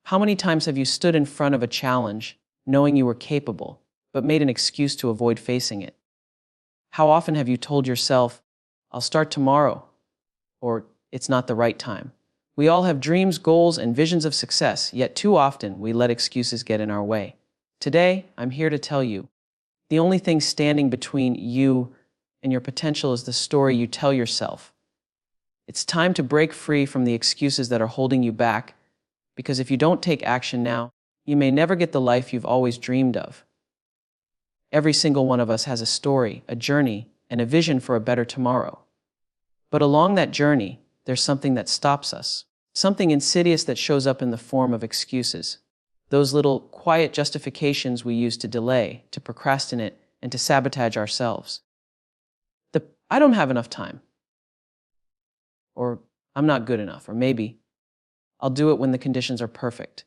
How many times have you stood in front of a challenge, knowing you were capable, but made an excuse to avoid facing it? How often have you told yourself, "I'll start tomorrow," or "It's not the right time"? We all have dreams, goals, and visions of success, yet too often we let excuses get in our way. Today, I'm here to tell you, the only thing standing between you and your potential is the story you tell yourself. It's time to break free from the excuses that are holding you back, because if you don't take action now, you may never get the life you've always dreamed of. Every single one of us has a story, a journey, and a vision for a better tomorrow. But along that journey, there's something that stops us, something insidious that shows up in the form of excuses. Those little, quiet justifications we use to delay, to procrastinate, and to sabotage ourselves. "I don't have enough time," or "I'm not good enough," or maybe "I'll do it when the conditions are perfect."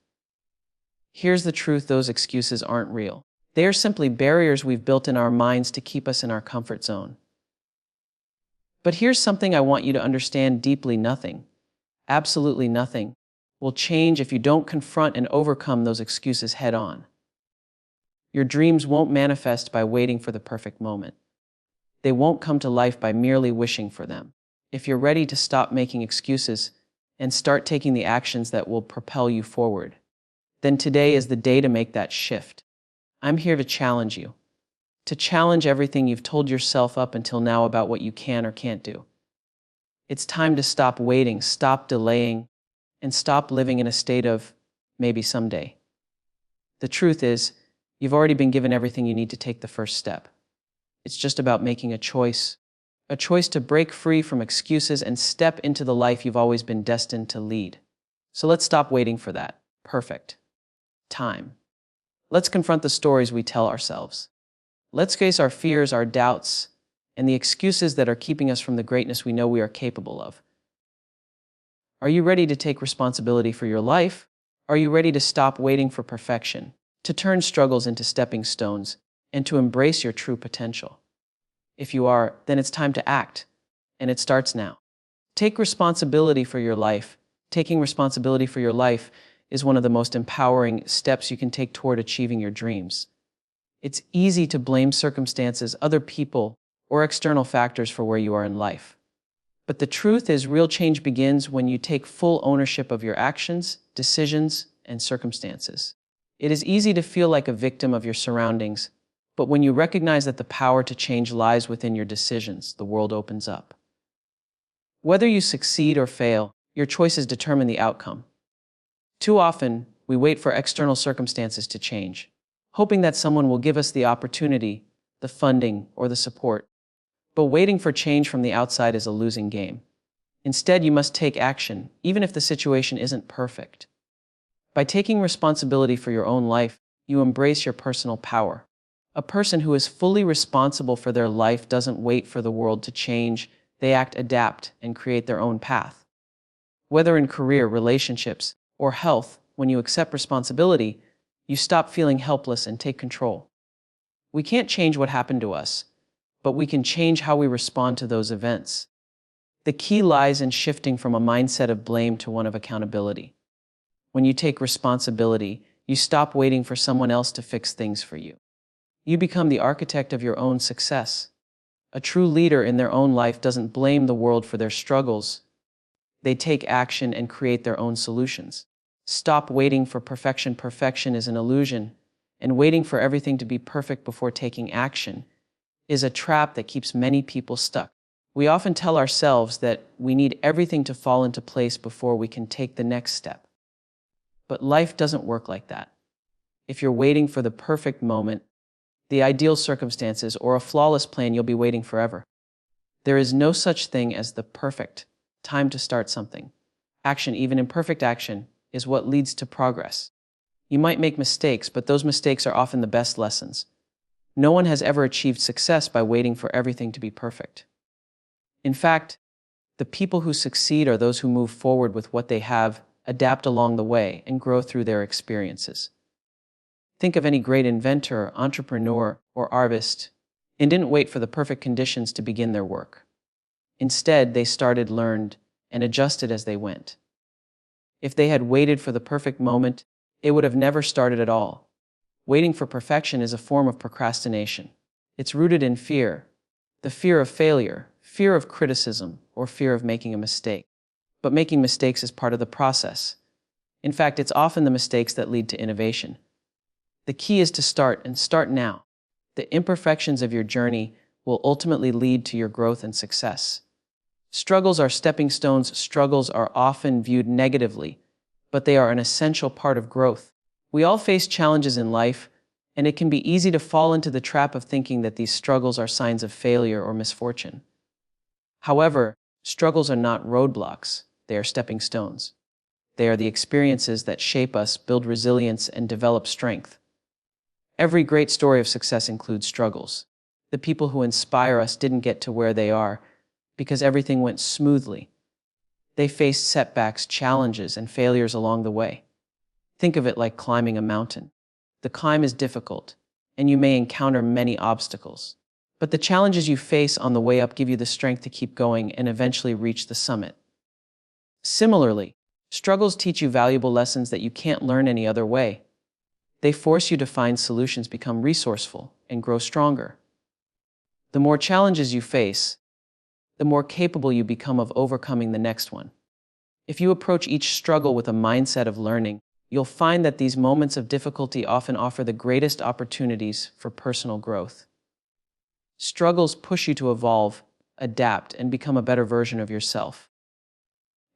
Here's the truth: those excuses aren't real. They are simply barriers we've built in our minds to keep us in our comfort zone. But here's something I want you to understand deeply: nothing, absolutely nothing, will change if you don't confront and overcome those excuses head on. Your dreams won't manifest by waiting for the perfect moment. They won't come to life by merely wishing for them. If you're ready to stop making excuses and start taking the actions that will propel you forward, then today is the day to make that shift. I'm here to challenge you, to challenge everything you've told yourself up until now about what you can or can't do. It's time to stop waiting, stop delaying, and stop living in a state of maybe someday. The truth is, you've already been given everything you need to take the first step. It's just about making a choice to break free from excuses and step into the life you've always been destined to lead. So let's stop waiting for that perfect time. Let's confront the stories we tell ourselves. Let's face our fears, our doubts, and the excuses that are keeping us from the greatness we know we are capable of. Are you ready to take responsibility for your life? Are you ready to stop waiting for perfection, to turn struggles into stepping stones, and to embrace your true potential? If you are, then it's time to act, and it starts now. Take responsibility for your life. Taking responsibility for your life is one of the most empowering steps you can take toward achieving your dreams. It's easy to blame circumstances, other people, or external factors for where you are in life. But the truth is, real change begins when you take full ownership of your actions, decisions, and circumstances. It is easy to feel like a victim of your surroundings, but when you recognize that the power to change lies within your decisions, the world opens up. Whether you succeed or fail, your choices determine the outcome. Too often, we wait for external circumstances to change, hoping that someone will give us the opportunity, the funding, or the support. But waiting for change from the outside is a losing game. Instead, you must take action, even if the situation isn't perfect. By taking responsibility for your own life, you embrace your personal power. A person who is fully responsible for their life doesn't wait for the world to change. They act, adapt, and create their own path. Whether in career, relationships, or health, when you accept responsibility, you stop feeling helpless and take control. We can't change what happened to us, but we can change how we respond to those events. The key lies in shifting from a mindset of blame to one of accountability. When you take responsibility, you stop waiting for someone else to fix things for you. You become the architect of your own success. A true leader in their own life doesn't blame the world for their struggles. They take action and create their own solutions. Stop waiting for perfection. Perfection is an illusion, and waiting for everything to be perfect before taking action is a trap that keeps many people stuck. We often tell ourselves that we need everything to fall into place before we can take the next step. But life doesn't work like that. If you're waiting for the perfect moment, the ideal circumstances, or a flawless plan, you'll be waiting forever. There is no such thing as the perfect time to start something. Action, even imperfect action, is what leads to progress. You might make mistakes, but those mistakes are often the best lessons. No one has ever achieved success by waiting for everything to be perfect. In fact, the people who succeed are those who move forward with what they have, adapt along the way, and grow through their experiences. Think of any great inventor, entrepreneur, or artist, and didn't wait for the perfect conditions to begin their work. Instead, they started, learned, and adjusted as they went. If they had waited for the perfect moment, it would have never started at all. Waiting for perfection is a form of procrastination. It's rooted in fear, the fear of failure, fear of criticism, or fear of making a mistake. But making mistakes is part of the process. In fact, it's often the mistakes that lead to innovation. The key is to start, and start now. The imperfections of your journey will ultimately lead to your growth and success. Struggles are stepping stones. Struggles are often viewed negatively, but they are an essential part of growth. We all face challenges in life, and it can be easy to fall into the trap of thinking that these struggles are signs of failure or misfortune. However, struggles are not roadblocks. They are stepping stones. They are the experiences that shape us, build resilience, and develop strength. Every great story of success includes struggles. The people who inspire us didn't get to where they are because everything went smoothly. They faced setbacks, challenges, and failures along the way. Think of it like climbing a mountain. The climb is difficult, and you may encounter many obstacles. But the challenges you face on the way up give you the strength to keep going and eventually reach the summit. Similarly, struggles teach you valuable lessons that you can't learn any other way. They force you to find solutions, become resourceful, and grow stronger. The more challenges you face, the more capable you become of overcoming the next one. If you approach each struggle with a mindset of learning, you'll find that these moments of difficulty often offer the greatest opportunities for personal growth. Struggles push you to evolve, adapt, and become a better version of yourself.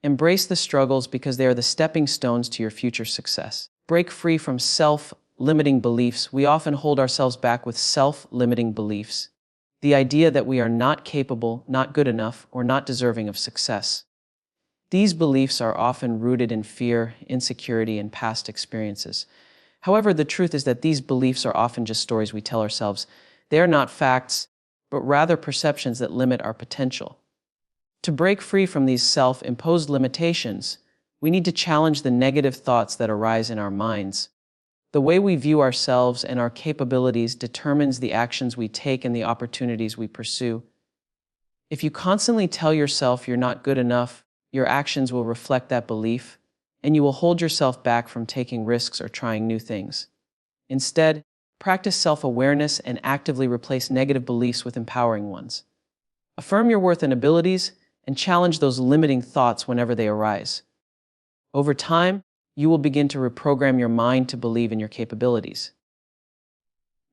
Embrace the struggles because they are the stepping stones to your future success. Break free from self-limiting beliefs. We often hold ourselves back with self-limiting beliefs. The idea that we are not capable, not good enough, or not deserving of success. These beliefs are often rooted in fear, insecurity, and past experiences. However, the truth is that these beliefs are often just stories we tell ourselves. They are not facts, but rather perceptions that limit our potential. To break free from these self-imposed limitations, we need to challenge the negative thoughts that arise in our minds. The way we view ourselves and our capabilities determines the actions we take and the opportunities we pursue. If you constantly tell yourself you're not good enough, your actions will reflect that belief, and you will hold yourself back from taking risks or trying new things. Instead, practice self-awareness and actively replace negative beliefs with empowering ones. Affirm your worth and abilities, and challenge those limiting thoughts whenever they arise. Over time, you will begin to reprogram your mind to believe in your capabilities.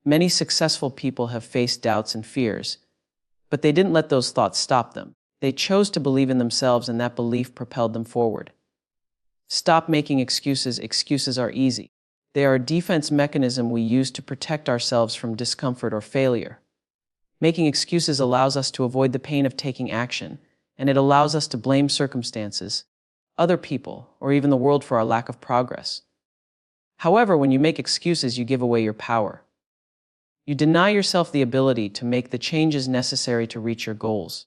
Many successful people have faced doubts and fears, but they didn't let those thoughts stop them. They chose to believe in themselves, and that belief propelled them forward. Stop making excuses. Excuses are easy. They are a defense mechanism we use to protect ourselves from discomfort or failure. Making excuses allows us to avoid the pain of taking action, and it allows us to blame circumstances, other people, or even the world for our lack of progress. However, when you make excuses, you give away your power. You deny yourself the ability to make the changes necessary to reach your goals.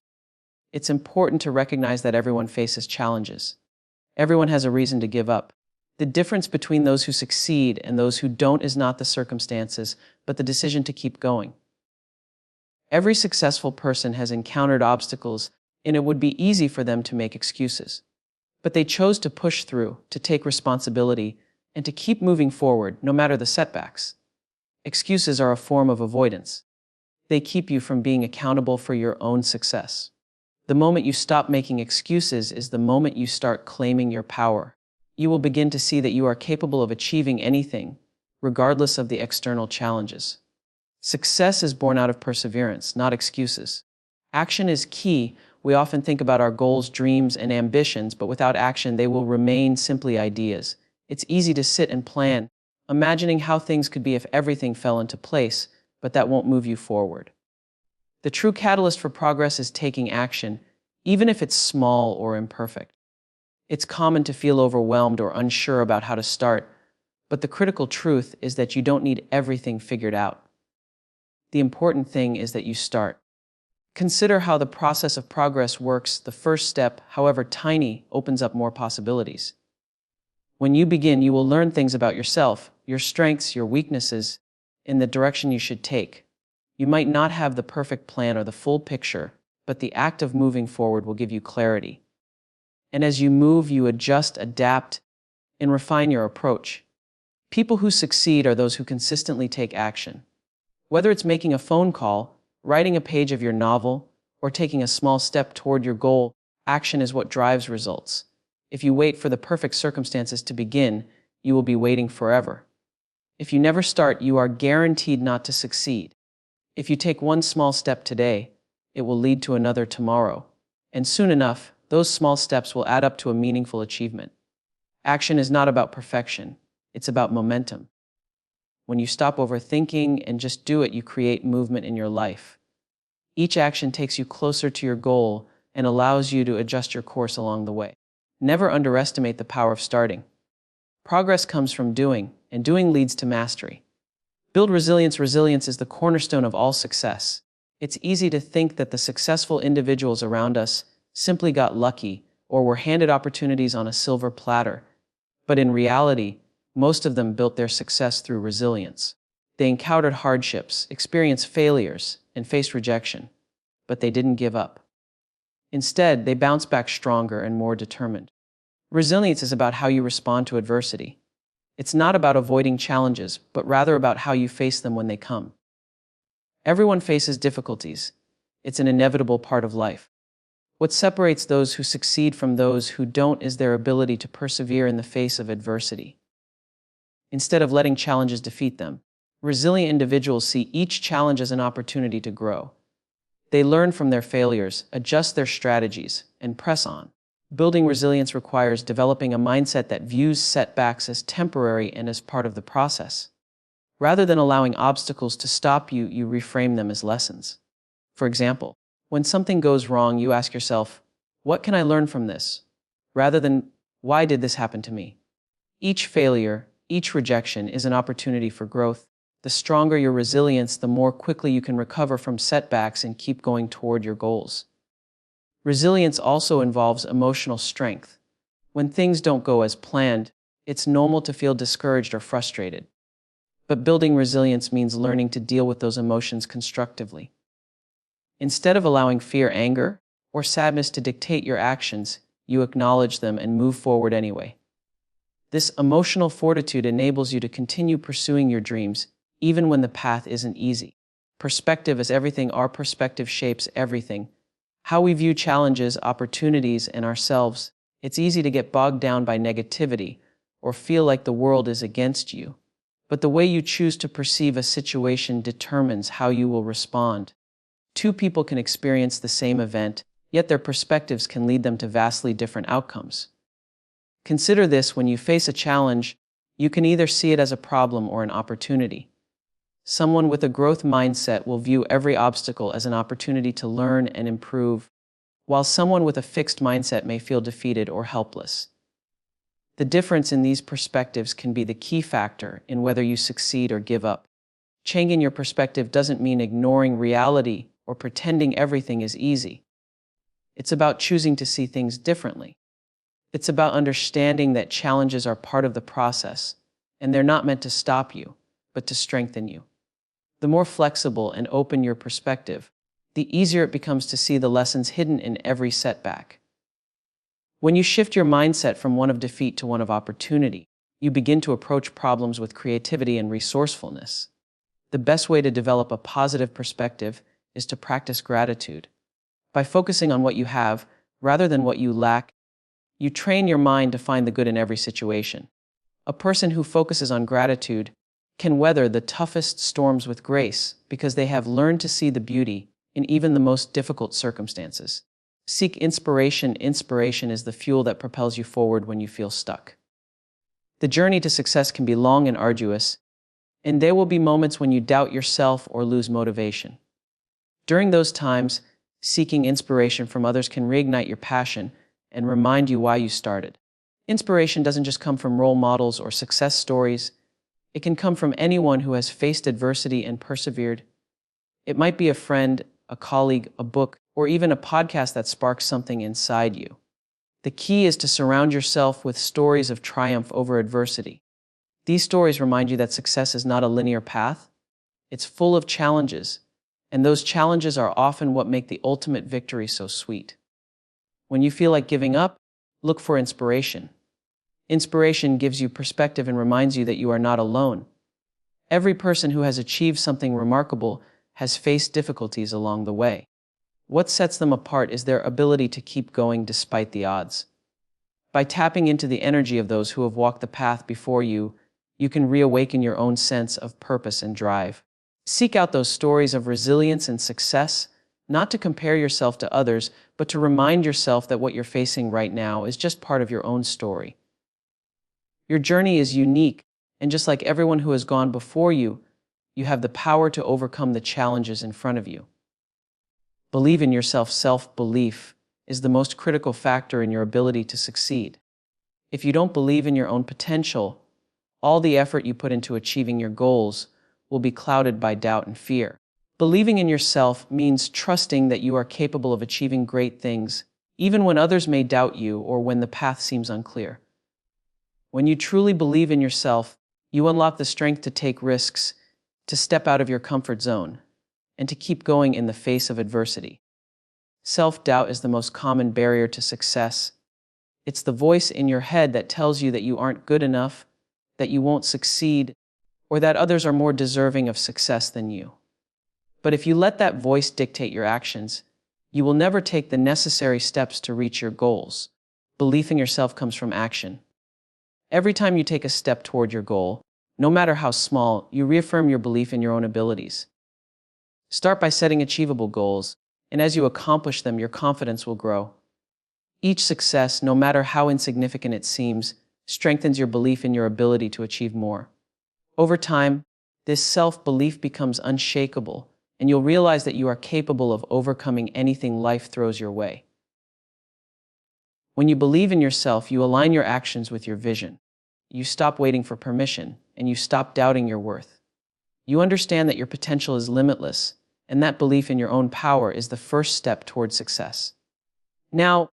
It's important to recognize that everyone faces challenges. Everyone has a reason to give up. The difference between those who succeed and those who don't is not the circumstances, but the decision to keep going. Every successful person has encountered obstacles, and it would be easy for them to make excuses. But they chose to push through, to take responsibility, and to keep moving forward, no matter the setbacks. Excuses are a form of avoidance. They keep you from being accountable for your own success. The moment you stop making excuses is the moment you start claiming your power. You will begin to see that you are capable of achieving anything, regardless of the external challenges. Success is born out of perseverance, not excuses. Action is key. We often think about our goals, dreams, and ambitions, but without action, they will remain simply ideas. It's easy to sit and plan, imagining how things could be if everything fell into place, but that won't move you forward. The true catalyst for progress is taking action, even if it's small or imperfect. It's common to feel overwhelmed or unsure about how to start, but the critical truth is that you don't need everything figured out. The important thing is that you start. Consider how the process of progress works. The first step, however tiny, opens up more possibilities. When you begin, you will learn things about yourself, your strengths, your weaknesses, in the direction you should take. You might not have the perfect plan or the full picture, but the act of moving forward will give you clarity. And as you move, you adjust, adapt, and refine your approach. People who succeed are those who consistently take action. Whether it's making a phone call, writing a page of your novel, or taking a small step toward your goal, action is what drives results. If you wait for the perfect circumstances to begin, you will be waiting forever. If you never start, you are guaranteed not to succeed. If you take one small step today, it will lead to another tomorrow. And soon enough, those small steps will add up to a meaningful achievement. Action is not about perfection, it's about momentum. When you stop overthinking and just do it, you create movement in your life. Each action takes you closer to your goal and allows you to adjust your course along the way. Never underestimate the power of starting. Progress comes from doing, and doing leads to mastery. Build resilience. Resilience is the cornerstone of all success. It's easy to think that the successful individuals around us simply got lucky or were handed opportunities on a silver platter. But in reality, most of them built their success through resilience. They encountered hardships, experienced failures, and faced rejection, but they didn't give up. Instead, they bounced back stronger and more determined. Resilience is about how you respond to adversity. It's not about avoiding challenges, but rather about how you face them when they come. Everyone faces difficulties. It's an inevitable part of life. What separates those who succeed from those who don't is their ability to persevere in the face of adversity. Instead of letting challenges defeat them, resilient individuals see each challenge as an opportunity to grow. They learn from their failures, adjust their strategies, and press on. Building resilience requires developing a mindset that views setbacks as temporary and as part of the process. Rather than allowing obstacles to stop you, you reframe them as lessons. For example, when something goes wrong, you ask yourself, what can I learn from this? Rather than, why did this happen to me? Each failure, each rejection is an opportunity for growth. The stronger your resilience, the more quickly you can recover from setbacks and keep going toward your goals. Resilience also involves emotional strength. When things don't go as planned, it's normal to feel discouraged or frustrated. But building resilience means learning to deal with those emotions constructively. Instead of allowing fear, anger, or sadness to dictate your actions, you acknowledge them and move forward anyway. This emotional fortitude enables you to continue pursuing your dreams, even when the path isn't easy. Perspective is everything. Our perspective shapes everything. How we view challenges, opportunities, and ourselves. It's easy to get bogged down by negativity or feel like the world is against you. But the way you choose to perceive a situation determines how you will respond. Two people can experience the same event, yet their perspectives can lead them to vastly different outcomes. Consider this: when you face a challenge, you can either see it as a problem or an opportunity. Someone with a growth mindset will view every obstacle as an opportunity to learn and improve, while someone with a fixed mindset may feel defeated or helpless. The difference in these perspectives can be the key factor in whether you succeed or give up. Changing your perspective doesn't mean ignoring reality or pretending everything is easy. It's about choosing to see things differently. It's about understanding that challenges are part of the process, and they're not meant to stop you, but to strengthen you. The more flexible and open your perspective, the easier it becomes to see the lessons hidden in every setback. When you shift your mindset from one of defeat to one of opportunity, you begin to approach problems with creativity and resourcefulness. The best way to develop a positive perspective is to practice gratitude. By focusing on what you have rather than what you lack, you train your mind to find the good in every situation. A person who focuses on gratitude can weather the toughest storms with grace because they have learned to see the beauty in even the most difficult circumstances. Seek inspiration. Inspiration is the fuel that propels you forward when you feel stuck. The journey to success can be long and arduous, and there will be moments when you doubt yourself or lose motivation. During those times, seeking inspiration from others can reignite your passion and remind you why you started. Inspiration doesn't just come from role models or success stories. It can come from anyone who has faced adversity and persevered. It might be a friend, a colleague, a book, or even a podcast that sparks something inside you. The key is to surround yourself with stories of triumph over adversity. These stories remind you that success is not a linear path. It's full of challenges, and those challenges are often what make the ultimate victory so sweet. When you feel like giving up, look for inspiration. Inspiration gives you perspective and reminds you that you are not alone. Every person who has achieved something remarkable has faced difficulties along the way. What sets them apart is their ability to keep going despite the odds. By tapping into the energy of those who have walked the path before you, you can reawaken your own sense of purpose and drive. Seek out those stories of resilience and success, not to compare yourself to others, but to remind yourself that what you're facing right now is just part of your own story. Your journey is unique, and just like everyone who has gone before you, you have the power to overcome the challenges in front of you. Believe in yourself. Self-belief is the most critical factor in your ability to succeed. If you don't believe in your own potential, all the effort you put into achieving your goals will be clouded by doubt and fear. Believing in yourself means trusting that you are capable of achieving great things, even when others may doubt you or when the path seems unclear. When you truly believe in yourself, you unlock the strength to take risks, to step out of your comfort zone, and to keep going in the face of adversity. Self-doubt is the most common barrier to success. It's the voice in your head that tells you that you aren't good enough, that you won't succeed, or that others are more deserving of success than you. But if you let that voice dictate your actions, you will never take the necessary steps to reach your goals. Belief in yourself comes from action. Every time you take a step toward your goal, no matter how small, you reaffirm your belief in your own abilities. Start by setting achievable goals, and as you accomplish them, your confidence will grow. Each success, no matter how insignificant it seems, strengthens your belief in your ability to achieve more. Over time, this self-belief becomes unshakable, and you'll realize that you are capable of overcoming anything life throws your way. When you believe in yourself, you align your actions with your vision. You stop waiting for permission, and you stop doubting your worth. You understand that your potential is limitless, and that belief in your own power is the first step toward success. Now,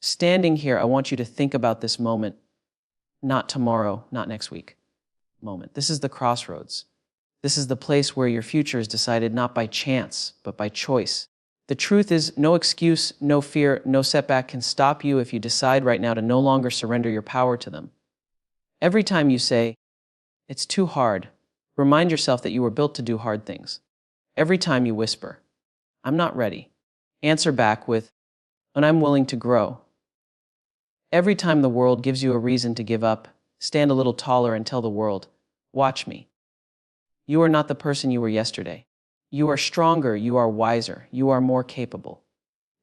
standing here, I want you to think about this moment, not tomorrow, not next week moment. This is the crossroads. This is the place where your future is decided not by chance, but by choice. The truth is, no excuse, no fear, no setback can stop you if you decide right now to no longer surrender your power to them. Every time you say, "It's too hard," remind yourself that you were built to do hard things. Every time you whisper, "I'm not ready," answer back with, "And I'm willing to grow." Every time the world gives you a reason to give up, stand a little taller and tell the world, "Watch me." You are not the person you were yesterday. You are stronger, you are wiser, you are more capable.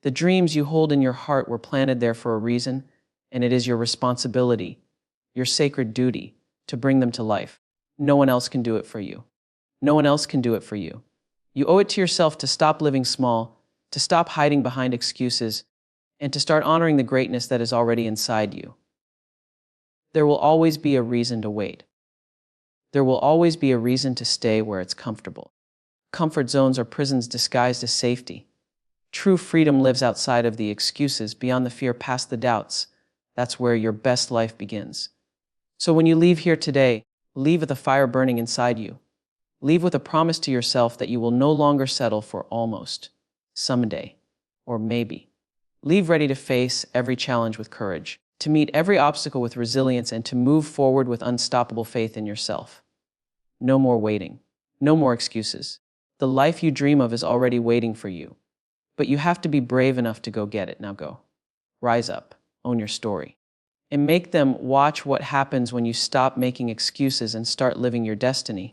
The dreams you hold in your heart were planted there for a reason, and it is your responsibility, your sacred duty, to bring them to life. No one else can do it for you. No one else can do it for you. You owe it to yourself to stop living small, to stop hiding behind excuses, and to start honoring the greatness that is already inside you. There will always be a reason to wait. There will always be a reason to stay where it's comfortable. Comfort zones are prisons disguised as safety. True freedom lives outside of the excuses, beyond the fear, past the doubts. That's where your best life begins. So when you leave here today, leave with a fire burning inside you. Leave with a promise to yourself that you will no longer settle for almost, someday, or maybe. Leave ready to face every challenge with courage, to meet every obstacle with resilience, and to move forward with unstoppable faith in yourself. No more waiting. No more excuses. The life you dream of is already waiting for you. But you have to be brave enough to go get it. Now go. Rise up. Own your story. And make them watch what happens when you stop making excuses and start living your destiny.